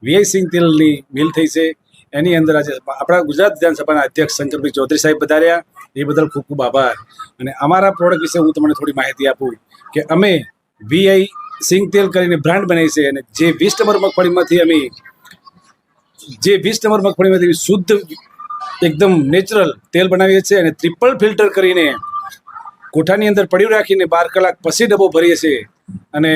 Vi સિંગ તેલની મિલ થઈ છે. એની અંદર આજે આપણા ગુજરાત વિધાનસભાના અધ્યક્ષ શંકરભાઈ ચૌધરી સાહેબ પધાર્યા, એ બદલ ખૂબ ખૂબ આભાર. અને અમારા પ્રોડક્ટ વિશે હું તમને થોડી માહિતી આપું કે અમે વીઆઈ સિંગ તેલ કરીને બ્રાન્ડ બનાવી છે, અને જે 20 નંબર મગફળીમાંથી શુદ્ધ એકદમ નેચરલ તેલ બનાવીએ છીએ, અને ટ્રિપલ ફિલ્ટર કરીને કોઠાની અંદર પડ્યું રાખીને 12 કલાક પછી ડબ્બો ભરીએ છીએ, અને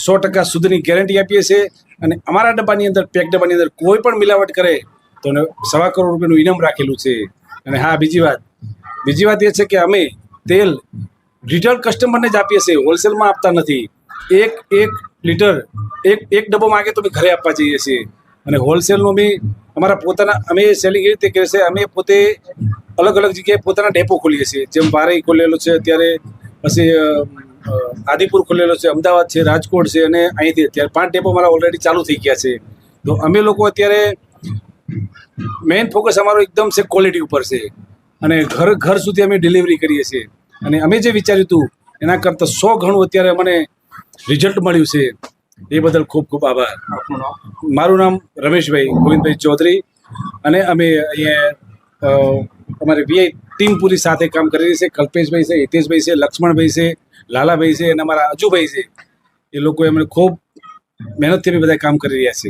100% શુદ્ધની ગેરંટી આપીએ છીએ. અને અમારા ડબ્બાની અંદર પેક ડબ્બાની અંદર કોઈ પણ મિલાવટ કરે તો એને ₹1.25 કરોડ રૂપિયાનું ઇનામ રાખેલું છે. અને હા, બીજી વાત એ છે કે અમે તેલ રિટેલ કસ્ટમરને જ આપીએ છીએ, હોલસેલમાં આપતા નથી. એક લીટર એક ડબ્બો માંગે તો અમે ઘરે આપવા જઈએ છીએ. અને હોલસેલનું બી અમારા પોતાના અમે સેલિંગ એ રીતે કરીએ છીએ, અમે પોતે અલગ અલગ જગ્યાએ પોતાના ડેપો ખોલીએ છીએ. જેમ બારઈ ખોલેલો છે અત્યારે, પછી આદિપુર ખોલેલો છે, અમદાવાદ છે, રાજકોટ છે, અને અહીંથી અત્યારે 5 ડેપો મારા ઓલરેડી ચાલુ થઈ ગયા છે. તો અમે લોકો અત્યારે મેઇન ફોકસ અમારો એકદમ છે ક્વોલિટી ઉપર છે, અને ઘર સુધી અમે ડિલિવરી કરીએ છીએ. અને અમે જે વિચાર્યું હતું એના કરતાં 100 ગણું અત્યારે અમને રિઝલ્ટ મળ્યું છે. એ બદલ ખૂબ ખૂબ આભાર. મારું નામ રમેશભાઈ ગોવિંદભાઈ ચૌધરી, અને અમે અહીંયા અમારી વીઆઈ ટીમ પૂરી સાથે કામ કરી રહી છે. કલ્પેશભાઈ છે, હિતેશભાઈ છે, લક્ષ્મણભાઈ છે, લાલાભાઈ છે, અને અમારા અજુભાઈ છે. એ લોકો એમણે ખૂબ મહેનતથી અમે બધા કામ કરી રહ્યા છે.